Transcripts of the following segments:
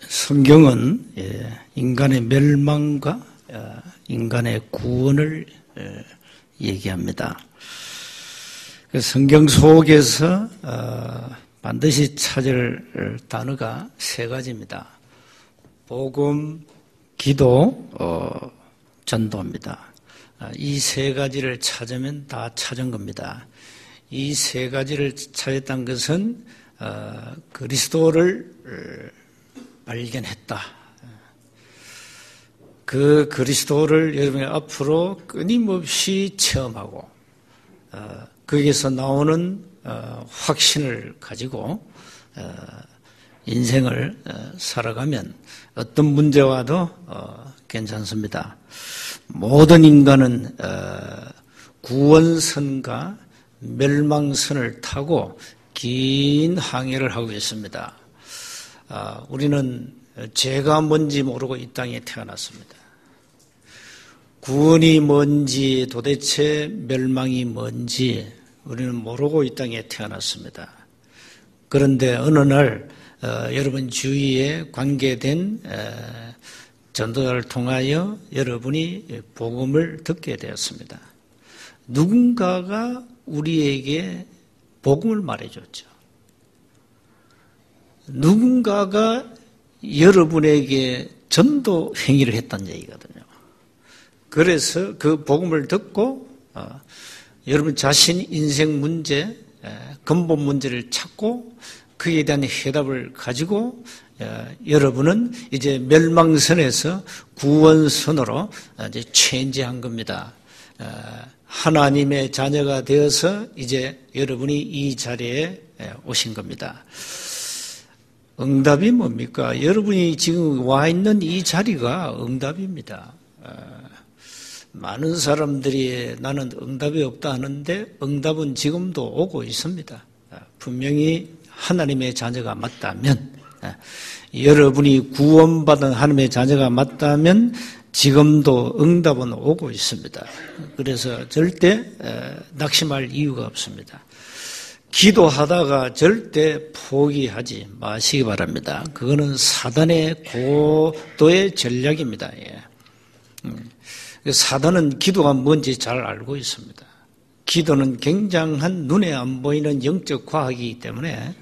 성경은 인간의 멸망과 인간의 구원을 얘기합니다. 성경 속에서 반드시 찾을 단어가 세 가지입니다. 복음, 기도, 전도입니다. 이 세 가지를 찾으면 다 찾은 겁니다. 이 세 가지를 찾았다는 것은 그리스도를 발견했다. 그 그리스도를 여러분이 앞으로 끊임없이 체험하고 거기에서 나오는 확신을 가지고 인생을 살아가면 어떤 문제와도 괜찮습니다. 모든 인간은 구원선과 멸망선을 타고 긴 항해를 하고 있습니다. 우리는 죄가 뭔지 모르고 이 땅에 태어났습니다. 구원이 뭔지 도대체 멸망이 뭔지 우리는 모르고 이 땅에 태어났습니다. 그런데 어느 날 여러분 주위에 관계된 전도자를 통하여 여러분이 복음을 듣게 되었습니다. 누군가가 우리에게 복음을 말해줬죠. 누군가가 여러분에게 전도 행위를 했다는 얘기거든요. 그래서 그 복음을 듣고 여러분 자신 인생 문제, 근본 문제를 찾고 그에 대한 해답을 가지고 여러분은 이제 멸망선에서 구원선으로 이제 체인지한 겁니다. 하나님의 자녀가 되어서 이제 여러분이 이 자리에 오신 겁니다. 응답이 뭡니까? 여러분이 지금 와 있는 이 자리가 응답입니다. 많은 사람들이 나는 응답이 없다 하는데 응답은 지금도 오고 있습니다. 분명히 하나님의 자녀가 맞다면, 여러분이 구원받은 하나님의 자녀가 맞다면 지금도 응답은 오고 있습니다. 그래서 절대 낙심할 이유가 없습니다. 기도하다가 절대 포기하지 마시기 바랍니다. 그거는 사단의 고도의 전략입니다. 사단은 기도가 뭔지 잘 알고 있습니다. 기도는 굉장한 눈에 안 보이는 영적 과학이기 때문에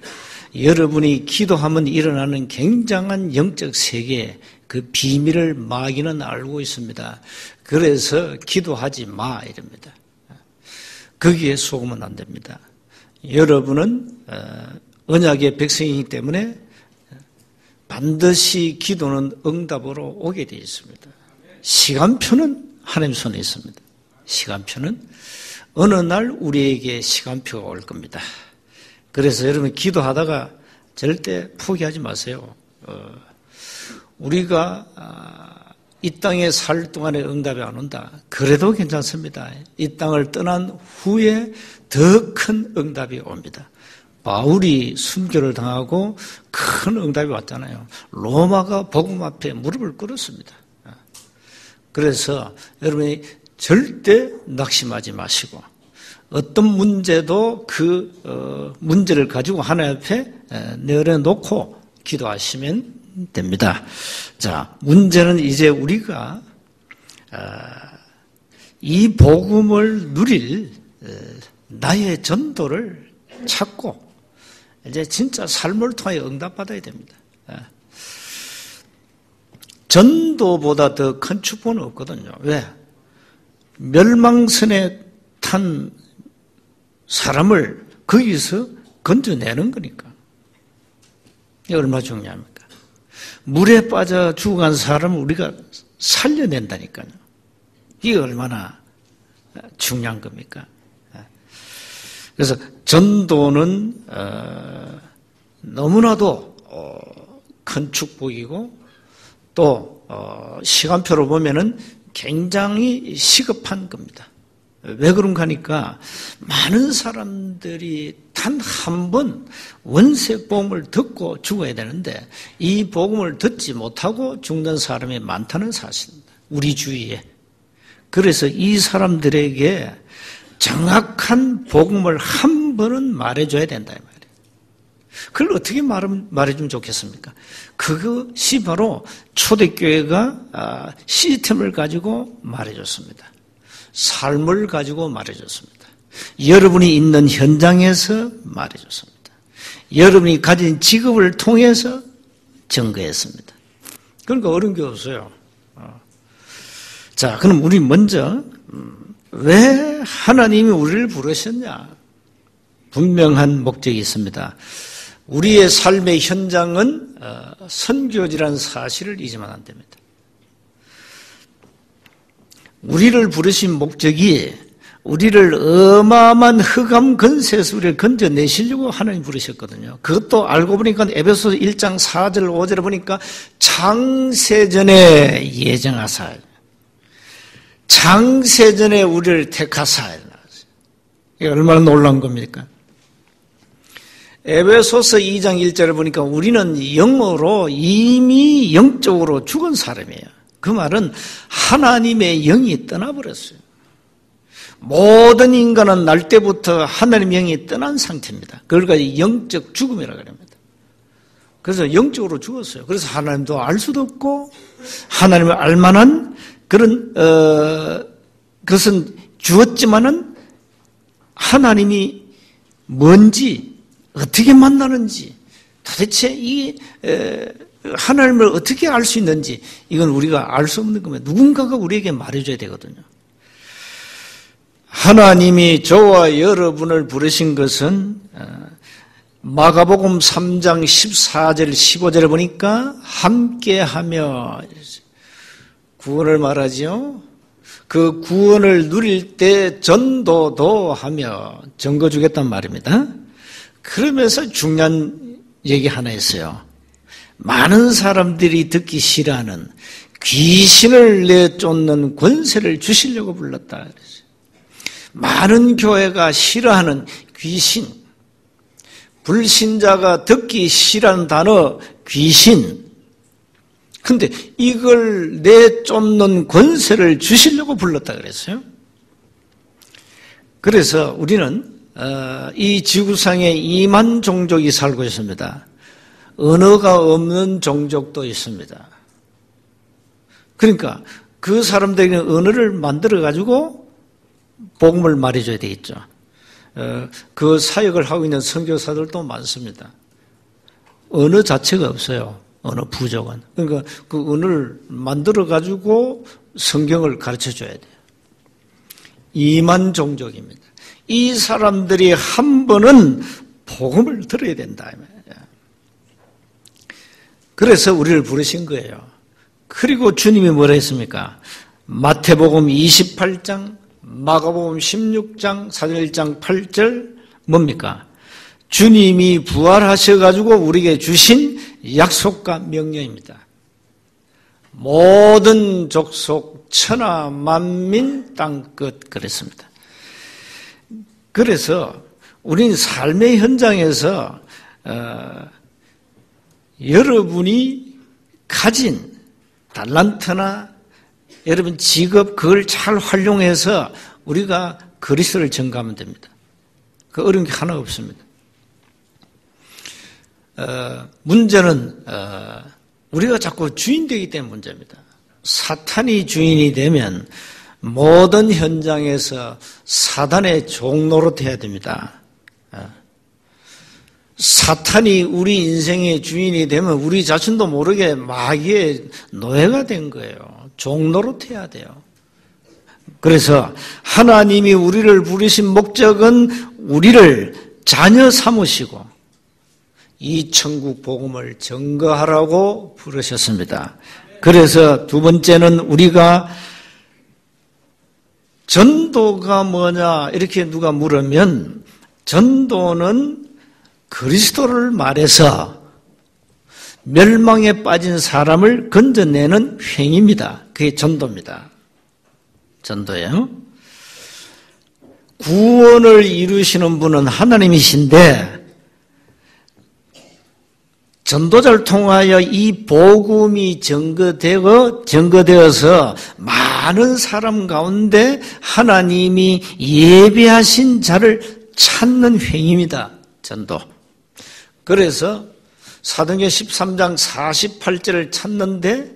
여러분이 기도하면 일어나는 굉장한 영적 세계, 그 비밀을 마귀는 알고 있습니다. 그래서 기도하지 마 이럽니다. 거기에 속으면 안 됩니다. 여러분은 언약의 백성이기 때문에 반드시 기도는 응답으로 오게 되어 있습니다. 시간표는 하나님 손에 있습니다. 시간표는 어느 날 우리에게 시간표가 올 겁니다. 그래서 여러분 기도하다가 절대 포기하지 마세요. 우리가 이 땅에 살 동안에 응답이 안 온다. 그래도 괜찮습니다. 이 땅을 떠난 후에 더 큰 응답이 옵니다. 바울이 순교를 당하고 큰 응답이 왔잖아요. 로마가 복음 앞에 무릎을 꿇었습니다. 그래서 여러분이 절대 낙심하지 마시고 어떤 문제도 그 문제를 가지고 하나님 앞에 내려놓고 기도하시면 됩니다. 자, 문제는 이제 우리가 이 복음을 누릴 나의 전도를 찾고 이제 진짜 삶을 통하여 응답받아야 됩니다. 전도보다 더 큰 축복은 없거든요. 왜? 멸망선에 탄 사람을 거기서 건져내는 거니까. 이게 얼마나 중요합니까? 물에 빠져 죽어간 사람을 우리가 살려낸다니까요. 이게 얼마나 중요한 겁니까? 그래서 전도는 너무나도 큰 축복이고 또 시간표로 보면은 굉장히 시급한 겁니다. 왜 그런가 하니까 많은 사람들이 단 한 번 원색 복음을 듣고 죽어야 되는데 이 복음을 듣지 못하고 죽는 사람이 많다는 사실입니다. 우리 주위에. 그래서 이 사람들에게 정확한 복음을 한 번은 말해줘야 된다 이 말이에요. 그걸 어떻게 말해주면 좋겠습니까? 그것이 바로 초대교회가 시스템을 가지고 말해줬습니다. 삶을 가지고 말해줬습니다. 여러분이 있는 현장에서 말해줬습니다. 여러분이 가진 직업을 통해서 증거했습니다. 그러니까 어려운 게 없어요. 자, 그럼 우리 먼저 왜 하나님이 우리를 부르셨냐? 분명한 목적이 있습니다. 우리의 삶의 현장은 선교지라는 사실을 잊으면 안 됩니다. 우리를 부르신 목적이 우리를 어마어마한 흑암 근세에서 우리를 건져내시려고 하나님 부르셨거든요. 그것도 알고 보니까 에베소서 1장 4절 5절에 보니까 창세전에 예정하사, 창세전에 우리를 택하사. 이게 얼마나 놀라운 겁니까? 에베소서 2장 1절을 보니까 우리는 영으로 이미 영적으로 죽은 사람이에요. 그 말은 하나님의 영이 떠나버렸어요. 모든 인간은 날 때부터 하나님의 영이 떠난 상태입니다. 그걸 가지고 영적 죽음이라고 합니다. 그래서 영적으로 죽었어요. 그래서 하나님도 알 수도 없고 하나님을 알 만한 그런 그것은 주었지만은 하나님이 뭔지 어떻게 만나는지 도대체 이 하나님을 어떻게 알 수 있는지 이건 우리가 알 수 없는 겁니다. 누군가가 우리에게 말해줘야 되거든요. 하나님이 저와 여러분을 부르신 것은 마가복음 3장 14절 15절에 보니까 함께하며 구원을 말하지요. 그 구원을 누릴 때 전도도 하며 증거 주겠단 말입니다. 그러면서 중요한 얘기 하나 있어요. 많은 사람들이 듣기 싫어하는 귀신을 내쫓는 권세를 주시려고 불렀다 그랬어요. 많은 교회가 싫어하는 귀신, 불신자가 듣기 싫어하는 단어 귀신. 근데 이걸 내쫓는 권세를 주시려고 불렀다 그랬어요. 그래서 우리는 이 지구상에 2만 종족이 살고 있습니다. 언어가 없는 종족도 있습니다. 그러니까 그 사람들에게 언어를 만들어가지고 복음을 말해줘야 되겠죠. 그 사역을 하고 있는 선교사들도 많습니다. 언어 자체가 없어요. 언어 부족은. 그러니까 그 언어를 만들어가지고 성경을 가르쳐줘야 돼요. 2만 종족입니다. 이 사람들이 한 번은 복음을 들어야 된다. 그래서 우리를 부르신 거예요. 그리고 주님이 뭐라 했습니까? 마태복음 28장, 마가복음 16장, 사도행전 1장 8절 뭡니까? 주님이 부활하셔가지고 우리에게 주신 약속과 명령입니다. 모든 족속, 천하, 만민, 땅끝 그랬습니다. 그래서 우리는 삶의 현장에서 여러분이 가진 달란트나 여러분 직업 그걸 잘 활용해서 우리가 그리스도를 전가하면 됩니다. 그 어려운 게 하나 없습니다. 문제는 우리가 자꾸 주인 되기 때문에 문제입니다. 사탄이 주인이 되면 모든 현장에서 사단의 종노릇해야 됩니다. 사탄이 우리 인생의 주인이 되면 우리 자신도 모르게 마귀의 노예가 된 거예요. 종노릇해야 돼요. 그래서 하나님이 우리를 부르신 목적은 우리를 자녀 삼으시고 이 천국 복음을 증거하라고 부르셨습니다. 그래서 두 번째는 우리가 전도가 뭐냐 이렇게 누가 물으면 전도는 그리스도를 말해서 멸망에 빠진 사람을 건져내는 행위입니다. 그게 전도입니다. 전도예요. 구원을 이루시는 분은 하나님이신데 전도자를 통하여 이 복음이 증거되어서 많은 사람 가운데 하나님이 예배하신 자를 찾는 행위입니다. 전도. 그래서 사도행전 13장 48절을 찾는데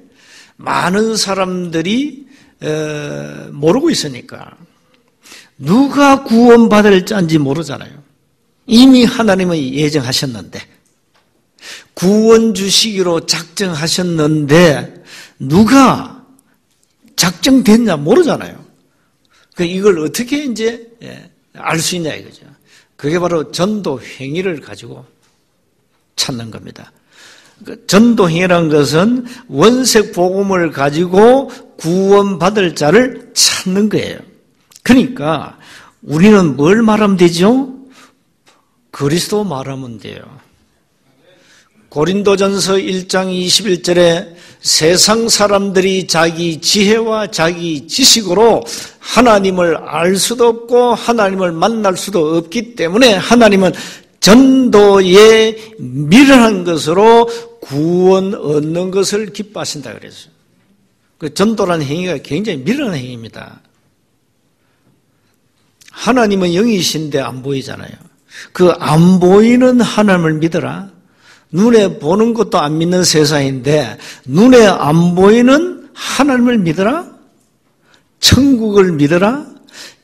많은 사람들이 모르고 있으니까 누가 구원받을 자인지 모르잖아요. 이미 하나님은 예정하셨는데 구원 주시기로 작정하셨는데 누가 작정됐냐 모르잖아요. 이걸 어떻게 이제 알 수 있냐 이거죠. 그게 바로 전도 행위를 가지고 찾는 겁니다. 전도 행위라는 것은 원색 복음을 가지고 구원받을 자를 찾는 거예요. 그러니까 우리는 뭘 말하면 되죠? 그리스도 말하면 돼요. 고린도전서 1장 21절에 세상 사람들이 자기 지혜와 자기 지식으로 하나님을 알 수도 없고 하나님을 만날 수도 없기 때문에 하나님은 전도에 미련한 것으로 구원 얻는 것을 기뻐하신다 그랬어요. 그 전도라는 행위가 굉장히 미련한 행위입니다. 하나님은 영이신데 안 보이잖아요. 그 안 보이는 하나님을 믿어라. 눈에 보는 것도 안 믿는 세상인데 눈에 안 보이는 하나님을 믿어라? 천국을 믿어라?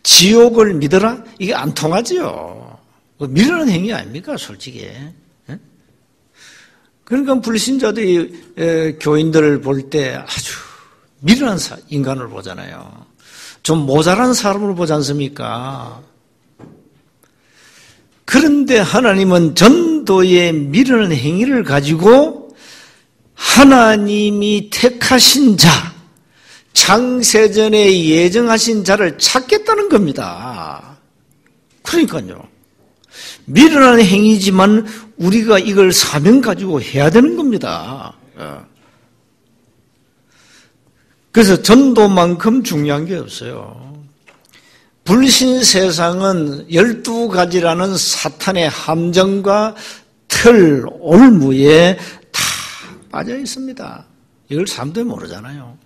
지옥을 믿어라? 이게 안 통하지요. 미련한 행위 아닙니까 솔직히. 그러니까 불신자들이 교인들을 볼 때 아주 미련한 인간을 보잖아요. 좀 모자란 사람을 보지 않습니까? 그런데 하나님은 전도의 미련한 행위를 가지고 하나님이 택하신 자, 창세전에 예정하신 자를 찾겠다는 겁니다. 그러니까요. 미련한 행위지만 우리가 이걸 사명 가지고 해야 되는 겁니다. 그래서 전도만큼 중요한 게 없어요. 불신 세상은 12가지라는 사탄의 함정과 틀, 올무에 다 빠져 있습니다. 이걸 사람들이 모르잖아요.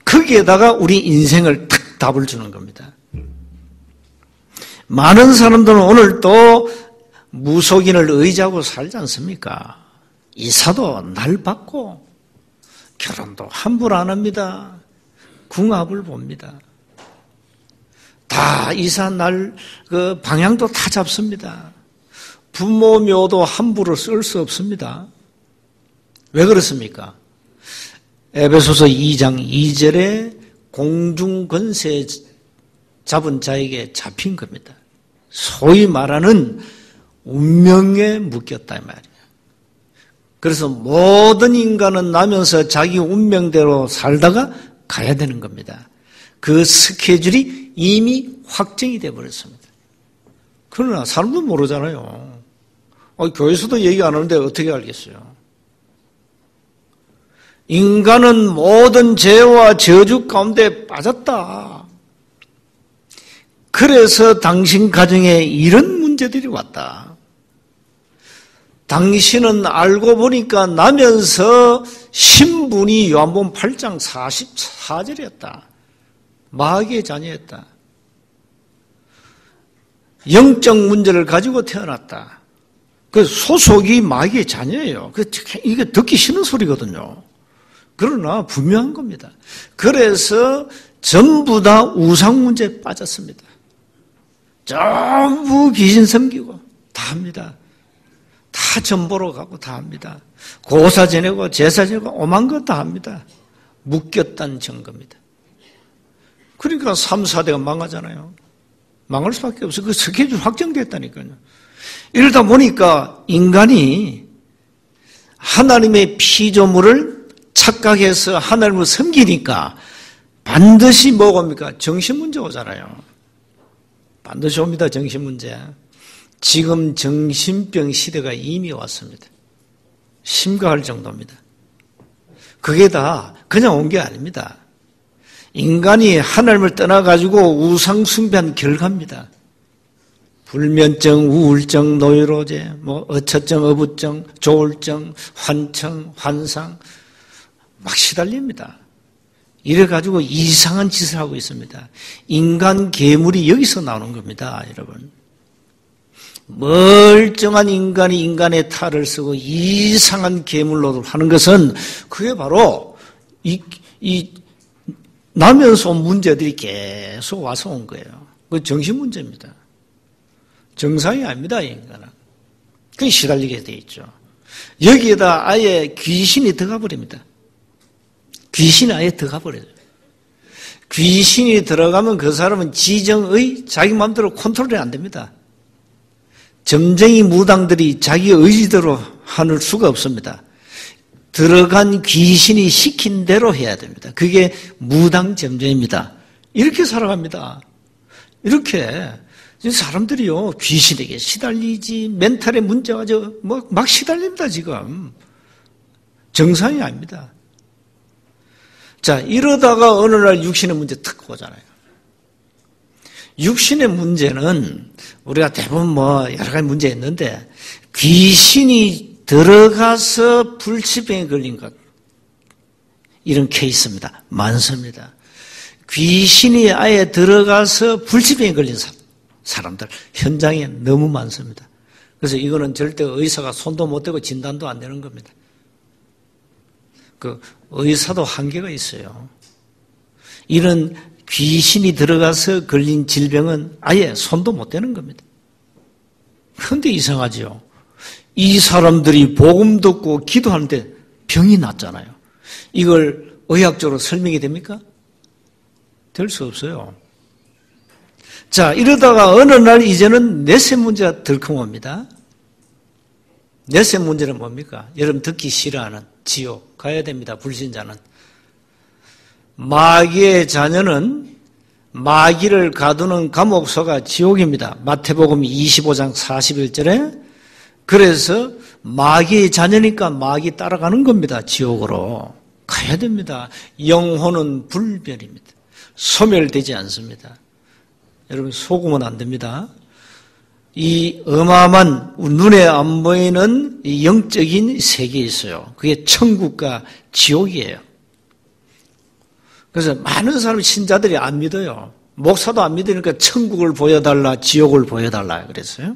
거기에다가 우리 인생을 탁 답을 주는 겁니다. 많은 사람들은 오늘 또 무속인을 의지하고 살지 않습니까? 이사도 날 받고 결혼도 함부로 안 합니다. 궁합을 봅니다. 다 이사 날 그 방향도 다 잡습니다. 부모 묘도 함부로 쓸 수 없습니다. 왜 그렇습니까? 에베소서 2장 2절에 공중권세 잡은 자에게 잡힌 겁니다. 소위 말하는 운명에 묶였다 이 말이에요. 그래서 모든 인간은 나면서 자기 운명대로 살다가 가야 되는 겁니다. 그 스케줄이 이미 확정이 되어버렸습니다. 그러나 사람도 모르잖아요. 교회에서도 얘기 안 하는데 어떻게 알겠어요? 인간은 모든 죄와 저주 가운데 빠졌다. 그래서 당신 가정에 이런 문제들이 왔다. 당신은 알고 보니까 나면서 신분이 요한복음 8장 44절이었다. 마귀의 자녀였다. 영적 문제를 가지고 태어났다. 그 소속이 마귀의 자녀예요. 이게 듣기 싫은 소리거든요. 그러나 분명한 겁니다. 그래서 전부 다 우상 문제에 빠졌습니다. 전부 귀신 섬기고 다 합니다. 다 전보러 가고 다 합니다. 고사 지내고 제사 지내고 오만 것 다 합니다. 묶였다는 증거입니다. 그러니까 3, 4대가 망하잖아요. 망할 수밖에 없어요. 그 스케줄 확정됐다니까요. 이러다 보니까 인간이 하나님의 피조물을 착각해서 하나님을 섬기니까 반드시 뭐가 옵니까? 정신문제 오잖아요. 반드시 옵니다. 정신문제. 지금 정신병 시대가 이미 왔습니다. 심각할 정도입니다. 그게 다 그냥 온 게 아닙니다. 인간이 하나님을 떠나가지고 우상 숭배한 결과입니다. 불면증, 우울증, 노이로제, 어처증, 어부증, 조울증, 환청, 환상 막 시달립니다. 이래가지고 이상한 짓을 하고 있습니다. 인간 괴물이 여기서 나오는 겁니다, 여러분. 멀쩡한 인간이 인간의 탈을 쓰고 이상한 계물로 하는 것은 그게 바로 이 나면서 온 문제들이 계속 와서 온 거예요. 그 정신 문제입니다. 정상이 아닙니다, 인간은. 그게 시달리게 돼 있죠. 여기에다 아예 귀신이 들어가 버립니다. 귀신이 아예 들어가 버려요. 귀신이 들어가면 그 사람은 지정의 자기 마음대로 컨트롤이 안 됩니다. 점쟁이 무당들이 자기 의지대로 할 수가 없습니다. 들어간 귀신이 시킨 대로 해야 됩니다. 그게 무당 점쟁입니다. 이렇게 살아갑니다. 이렇게 사람들이요 귀신에게 시달리지 멘탈에 문제가 막 시달립니다 지금. 정상이 아닙니다. 자 이러다가 어느 날 육신의 문제 탁 오잖아요. 육신의 문제는 우리가 대부분 여러 가지 문제 있는데 귀신이 들어가서 불치병에 걸린 것 이런 케이스입니다. 많습니다. 귀신이 아예 들어가서 불치병에 걸린 사람들 현장에 너무 많습니다. 그래서 이거는 절대 의사가 손도 못 대고 진단도 안 되는 겁니다. 그 의사도 한계가 있어요. 이런 귀신이 들어가서 걸린 질병은 아예 손도 못 대는 겁니다. 그런데 이상하죠. 이 사람들이 복음 듣고 기도하는데 병이 났잖아요. 이걸 의학적으로 설명이 됩니까? 될 수 없어요. 자, 이러다가 어느 날 이제는 넷째 문제가 들컹옵니다. 넷째 문제는 뭡니까? 여러분 듣기 싫어하는 지옥 가야 됩니다. 불신자는. 마귀의 자녀는 마귀를 가두는 감옥소가 지옥입니다. 마태복음 25장 41절에 그래서 마귀의 자녀니까 마귀 따라가는 겁니다. 지옥으로 가야 됩니다. 영혼은 불멸입니다. 소멸되지 않습니다. 여러분 속으면 안 됩니다. 이 어마어마한 눈에 안 보이는 영적인 세계에 있어요. 그게 천국과 지옥이에요. 그래서 많은 사람 신자들이 안 믿어요. 목사도 안 믿으니까 천국을 보여달라, 지옥을 보여달라 그랬어요.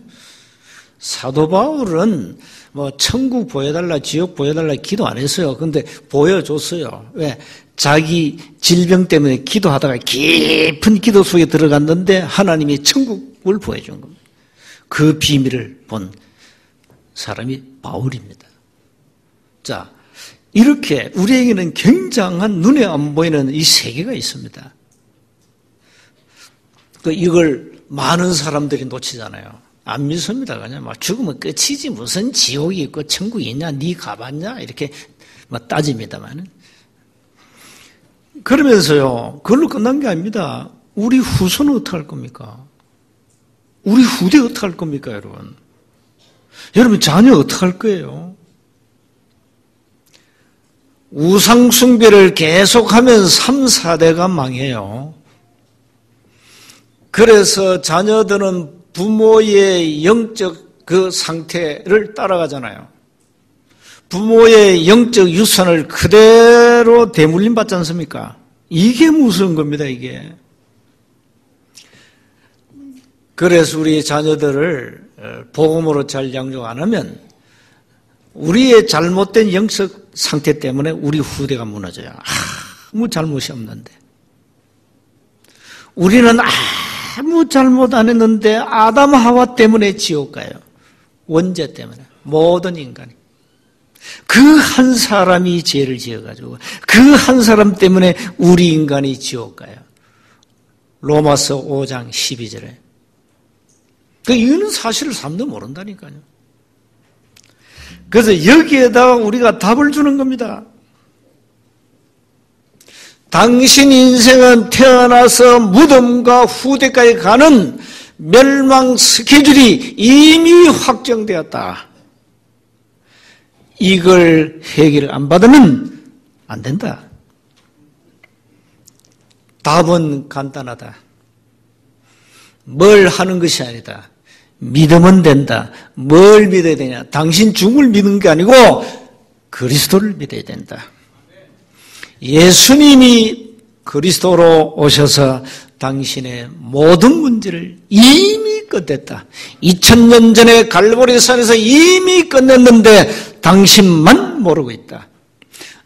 사도 바울은 천국 보여달라, 지옥 보여달라 기도 안 했어요. 근데 보여줬어요. 왜? 자기 질병 때문에 기도하다가 깊은 기도 속에 들어갔는데 하나님이 천국을 보여준 겁니다. 그 비밀을 본 사람이 바울입니다. 자, 이렇게 우리에게는 굉장한 눈에 안 보이는 이 세계가 있습니다. 이걸 많은 사람들이 놓치잖아요. 안 믿습니다. 그냥 죽으면 끝이지 무슨 지옥이 있고 천국이 있냐, 네 가봤냐 이렇게 따집니다만. 그러면서요, 그걸로 끝난 게 아닙니다. 우리 후손은 어떻게 할 겁니까? 우리 후대 어떻게 할 겁니까, 여러분? 여러분 자녀 어떻게 할 거예요? 우상숭배를 계속하면 3, 4대가 망해요. 그래서 자녀들은 부모의 영적 그 상태를 따라가잖아요. 부모의 영적 유산을 그대로 대물림 받지 않습니까? 이게 무서운 겁니다, 이게. 그래서 우리 자녀들을 복음으로 잘 양육 안 하면 우리의 잘못된 영적 상태 때문에 우리 후대가 무너져요. 아무 잘못이 없는데. 우리는 아무 잘못 안 했는데 아담 하와 때문에 지옥 가요. 원죄 때문에. 모든 인간이. 그 한 사람이 죄를 지어가지고 그 한 사람 때문에 우리 인간이 지옥 가요. 로마서 5장 12절에. 이거는 사실을 사람도 모른다니까요. 그래서 여기에다가 우리가 답을 주는 겁니다. 당신 인생은 태어나서 무덤과 후대까지 가는 멸망 스케줄이 이미 확정되었다. 이걸 해결 안 받으면 안 된다. 답은 간단하다. 뭘 하는 것이 아니다. 믿으면 된다. 뭘 믿어야 되냐? 당신 죽음을 믿는 게 아니고 그리스도를 믿어야 된다. 예수님이 그리스도로 오셔서 당신의 모든 문제를 이미 끝냈다. 2000년 전에 갈보리산에서 이미 끝냈는데 당신만 모르고 있다.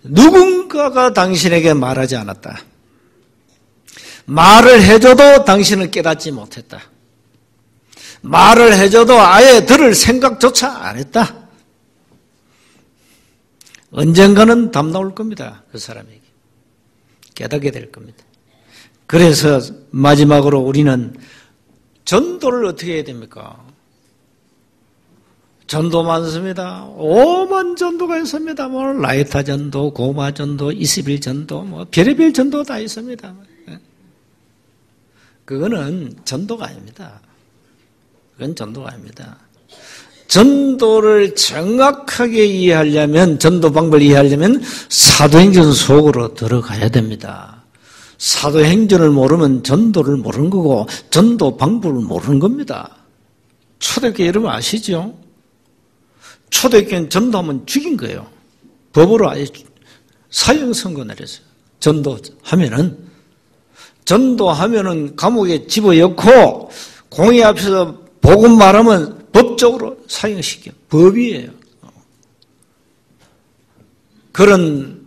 누군가가 당신에게 말하지 않았다. 말을 해줘도 당신은 깨닫지 못했다. 말을 해줘도 아예 들을 생각조차 안 했다. 언젠가는 답 나올 겁니다. 그 사람에게. 깨닫게 될 겁니다. 그래서 마지막으로 우리는 전도를 어떻게 해야 됩니까? 전도 많습니다. 오만 전도가 있습니다. 뭐 라이타 전도, 고마 전도, 20일 전도, 뭐 별의별 전도 다 있습니다. 그거는 전도가 아닙니다. 그건 전도가 아닙니다. 전도를 정확하게 이해하려면, 전도 방법을 이해하려면 사도행전 속으로 들어가야 됩니다. 사도행전을 모르면 전도를 모르는 거고 전도 방법을 모르는 겁니다. 초대교회 여러분 아시죠? 초대교회는 전도하면 죽인 거예요. 법으로 아예 사형 선고 내렸어요. 전도하면은 감옥에 집어넣고 공의 앞에서 복음 말하면 법적으로 사형시켜. 법이에요. 그런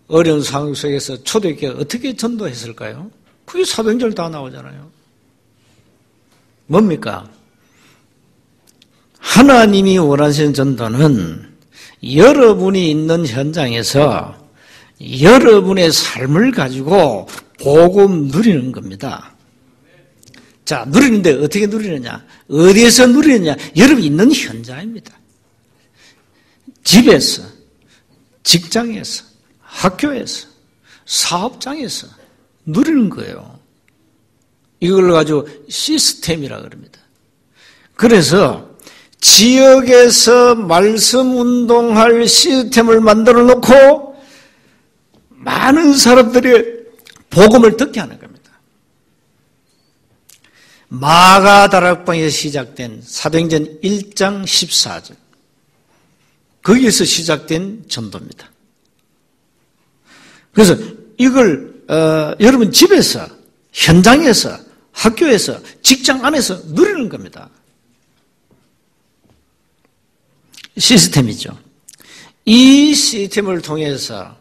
어려운 상황 속에서 초대교회가 어떻게 전도했을까요? 그게 사도행전 다 나오잖아요. 뭡니까? 하나님이 원하시는 전도는 여러분이 있는 현장에서 여러분의 삶을 가지고 복음 누리는 겁니다. 자, 누리는데 어떻게 누리느냐? 어디에서 누리느냐? 여러분 있는 현장입니다. 집에서, 직장에서, 학교에서, 사업장에서 누리는 거예요. 이걸 가지고 시스템이라고 그럽니다. 그래서 지역에서 말씀 운동할 시스템을 만들어 놓고 많은 사람들이 복음을 듣게 하는 겁니다. 마가다락방에서 시작된 사도행전 1장 14절, 거기에서 시작된 전도입니다. 그래서 이걸 여러분 집에서, 현장에서, 학교에서, 직장 안에서 누리는 겁니다. 시스템이죠. 이 시스템을 통해서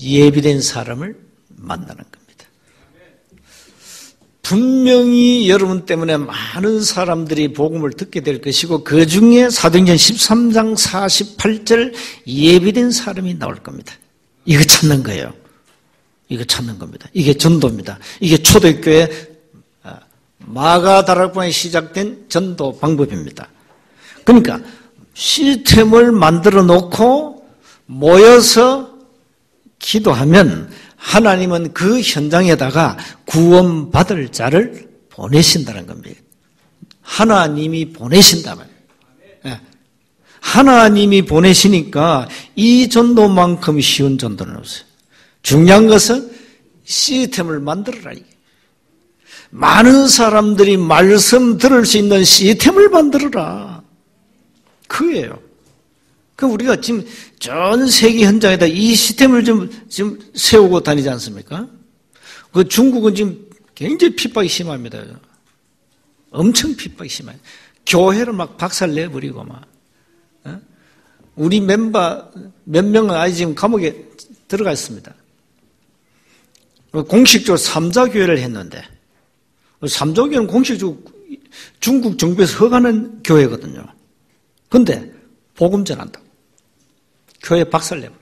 예비된 사람을 만나는 겁니다. 분명히 여러분 때문에 많은 사람들이 복음을 듣게 될 것이고 그 중에 사도행전 13장 48절 예비된 사람이 나올 겁니다. 이거 찾는 거예요. 이거 찾는 겁니다. 이게 전도입니다. 이게 초대교회 마가다락방에 시작된 전도 방법입니다. 그러니까 시스템을 만들어 놓고 모여서 기도하면 하나님은 그 현장에다가 구원받을 자를 보내신다는 겁니다. 하나님이 보내신다면. 하나님이 보내시니까 이 전도만큼 쉬운 전도는 없어요. 중요한 것은 시스템을 만들어라. 많은 사람들이 말씀 들을 수 있는 시스템을 만들어라. 그거예요. 그럼 우리가 지금 전 세계 현장에다 이 시스템을 지금 세우고 다니지 않습니까? 그 중국은 지금 굉장히 핍박이 심합니다. 엄청 핍박이 심해요. 교회를 막 박살내버리고 막. 우리 멤버 몇 명은 아직 지금 감옥에 들어가 있습니다. 공식적으로 삼자교회를 했는데, 삼자교회는 공식적으로 중국 정부에서 허가하는 교회거든요. 근데 복음 전한다고. 교회 박살내버려요.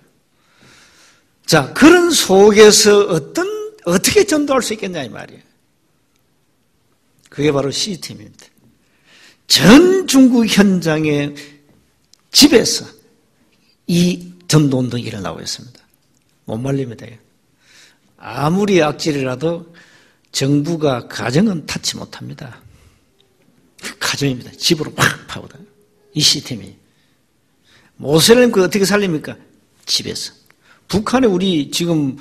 자, 그런 속에서 어떻게 전도할 수 있겠냐 이 말이에요. 그게 바로 시스템입니다. 전 중국 현장의 집에서 이 전도운동이 일어나고 있습니다. 못 말립니다. 아무리 악질이라도 정부가 가정은 탓치 못합니다. 가정입니다. 집으로 팍 파고다요. 이 시스템이. 모슬림 그 어떻게 살립니까? 집에서. 북한에 우리 지금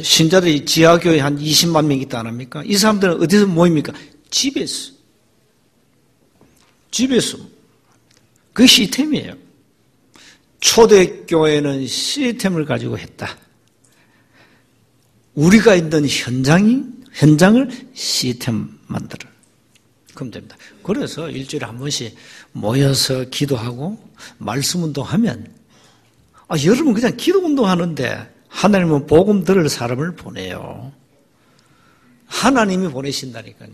신자들이 지하교회 한 20만 명 있다 안 합니까? 이 사람들은 어디서 모입니까? 집에서. 집에서. 그게 시스템이에요. 초대교회는 시스템을 가지고 했다. 우리가 있는 현장을 시스템 만들어. 그럼 됩니다. 그래서 일주일에 한 번씩 모여서 기도하고 말씀 운동하면, 여러분 그냥 기도 운동하는데 하나님은 복음 들을 사람을 보내요. 하나님이 보내신다니까요.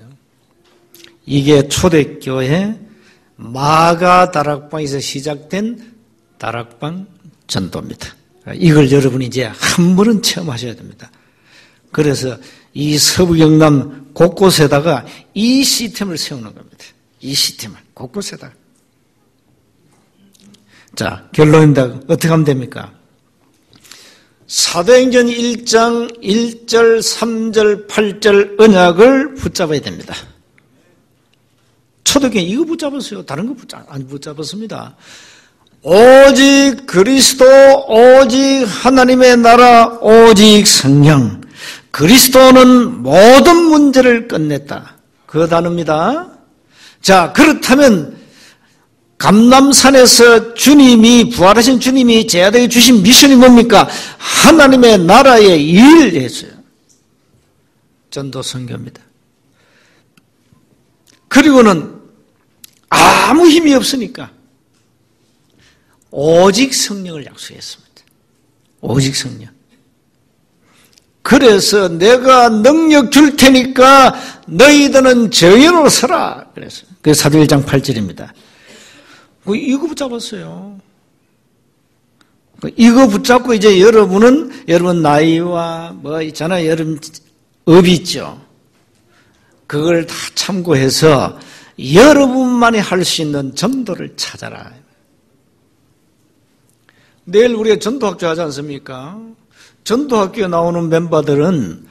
이게 초대교회 마가 다락방에서 시작된 다락방 전도입니다. 이걸 여러분이 이제 한 번은 체험하셔야 됩니다. 그래서 이 서부 경남 곳곳에다가 이 시스템을 세우는 겁니다. 이 시스템을 곳곳에다가. 자, 결론입니다. 어떻게 하면 됩니까? 사도행전 1장 1절, 3절, 8절 언약을 붙잡아야 됩니다. 초대교회 이거 붙잡았어요. 다른 거 안 붙잡았습니다. 오직 그리스도, 오직 하나님의 나라, 오직 성령. 그리스도는 모든 문제를 끝냈다. 그 단어입니다. 자, 그렇다면 감람산에서 부활하신 주님이 제자들에게 주신 미션이 뭡니까? 하나님의 나라의 일을 했어요. 전도 선교입니다. 그리고는 아무 힘이 없으니까 오직 성령을 약속했습니다. 오직 성령. 그래서 내가 능력 줄 테니까 너희들은 정의로 서라. 그래서 그게 사도행전 1장 8절입니다. 이거 붙잡았어요. 이거 붙잡고 이제 여러분 나이와 있잖아요. 여러분 업이 있죠. 그걸 다 참고해서 여러분만이 할 수 있는 전도를 찾아라. 내일 우리가 전도학교 하지 않습니까? 전도학교에 나오는 멤버들은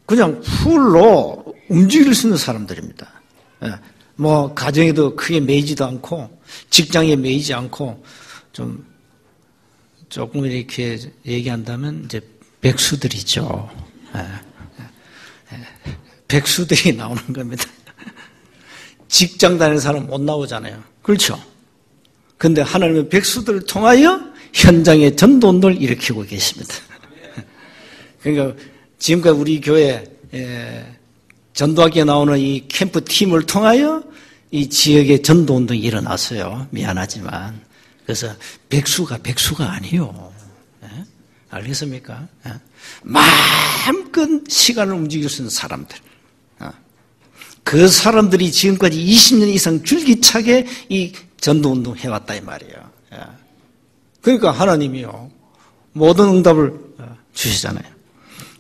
그냥 풀로 움직일 수 있는 사람들입니다. 가정에도 크게 매이지도 않고 직장에 매이지 않고 조금 이렇게 얘기한다면 이제 백수들이죠. 백수들이 나오는 겁니다. 직장 다니는 사람 못 나오잖아요. 그렇죠? 근데 하나님은 백수들을 통하여 현장의 전도운동을 일으키고 계십니다. 그러니까 지금까지 우리 교회 전도학교에 나오는 이 캠프 팀을 통하여 이 지역의 전도운동이 일어났어요. 미안하지만. 그래서 백수가 아니에요. 알겠습니까? 마음껏 시간을 움직일 수 있는 사람들. 그 사람들이 지금까지 20년 이상 줄기차게 이 전도운동 해왔다 이 말이에요. 그러니까 하나님이요 모든 응답을 주시잖아요.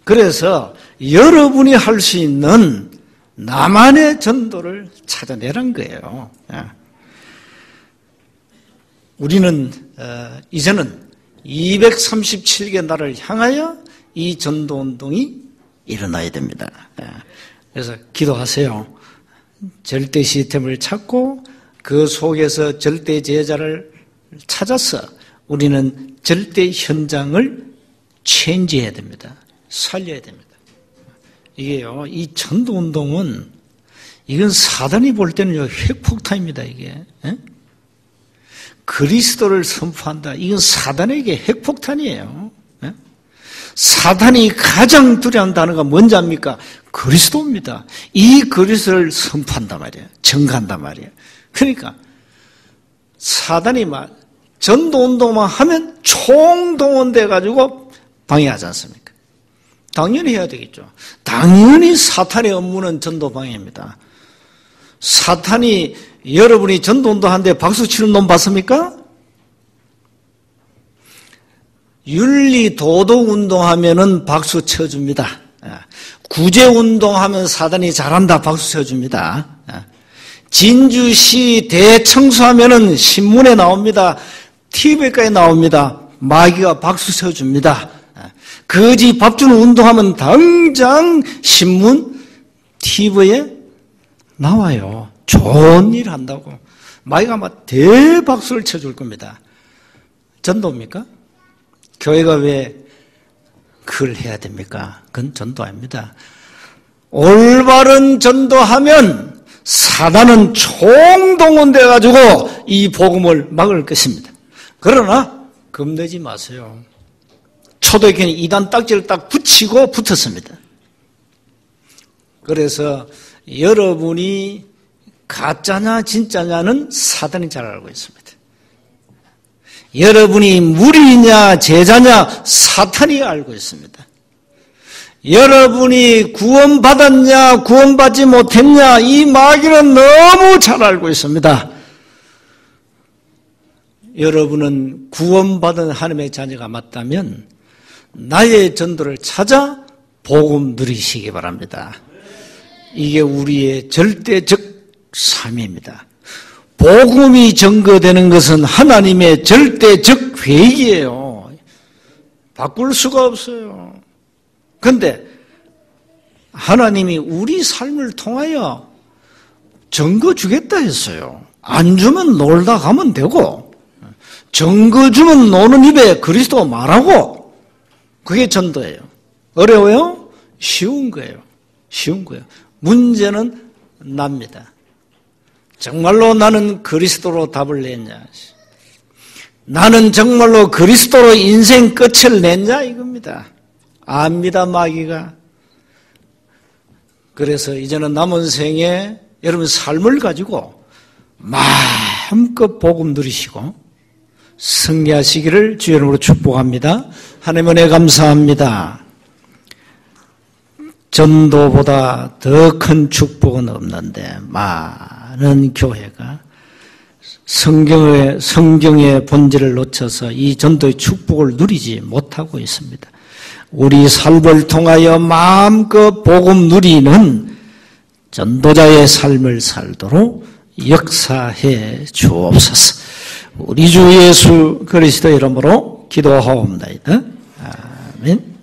그래서 여러분이 할 수 있는 나만의 전도를 찾아내란 거예요. 우리는 이제는 237개 나라를 향하여 이 전도운동이 일어나야 됩니다. 그래서 기도하세요. 절대 시스템을 찾고 그 속에서 절대 제자를 찾아서 우리는 절대 현장을 체인지해야 됩니다. 살려야 됩니다. 이게요, 이 전도운동은 이건 사단이 볼 때는요 핵폭탄입니다. 이게 그리스도를 선포한다. 이건 사단에게 핵폭탄이에요. 사단이 가장 두려운 단어가 뭔지 압니까? 그리스도입니다. 이 그리스도를 선포한단 말이에요. 증거한단 말이에요. 그러니까 사단이 전도운동만 하면 총동원돼 가지고 방해하지 않습니까? 당연히 해야 되겠죠. 당연히 사탄의 업무는 전도 방해입니다. 사탄이 여러분이 전도운동하는데 박수 치는 놈 봤습니까? 윤리 도덕 운동하면은 박수 쳐줍니다. 구제 운동하면 사단이 잘한다 박수 쳐줍니다. 진주시 대청소하면은 신문에 나옵니다. TV까지 나옵니다. 마귀가 박수 쳐줍니다. 거지 밥 주는 운동하면 당장 신문, TV에 나와요. 좋은 일 한다고. 마귀가 막 대박수를 쳐줄 겁니다. 전도입니까? 교회가 왜 그걸 해야 됩니까? 그건 전도 아닙니다. 올바른 전도하면 사단은 총동원돼 가지고 이 복음을 막을 것입니다. 그러나 겁내지 마세요. 초대교회는 이단 딱지를 딱 붙이고 붙었습니다. 그래서 여러분이 가짜냐 진짜냐는 사단이 잘 알고 있습니다. 여러분이 무리냐 제자냐 사탄이 알고 있습니다. 여러분이 구원받았냐 구원받지 못했냐 이 마귀는 너무 잘 알고 있습니다. 여러분은 구원받은 하나님의 자녀가 맞다면 나의 전도를 찾아 복음 누리시기 바랍니다. 이게 우리의 절대적 삶입니다. 복음이 증거되는 것은 하나님의 절대적 계획이에요. 바꿀 수가 없어요. 그런데 하나님이 우리 삶을 통하여 증거 주겠다 했어요. 안 주면 놀다 가면 되고 증거 주면 노는 입에 그리스도 말하고 그게 전도예요. 어려워요? 쉬운 거예요. 쉬운 거예요. 문제는 납니다. 정말로 나는 그리스도로 답을 냈냐? 나는 정말로 그리스도로 인생 끝을 냈냐? 이겁니다. 압니다, 마귀가. 그래서 이제는 남은 생에 여러분 삶을 가지고 마음껏 복음 누리시고 승리하시기를 주의 이름으로 축복합니다. 하나님 은혜 감사합니다. 전도보다 더 큰 축복은 없는데 많은 교회가 성경의 본질을 놓쳐서 이 전도의 축복을 누리지 못하고 있습니다. 우리 삶을 통하여 마음껏 복음 누리는 전도자의 삶을 살도록 역사해 주옵소서. 우리 주 예수 그리스도 이름으로 기도하옵나이다. 아멘.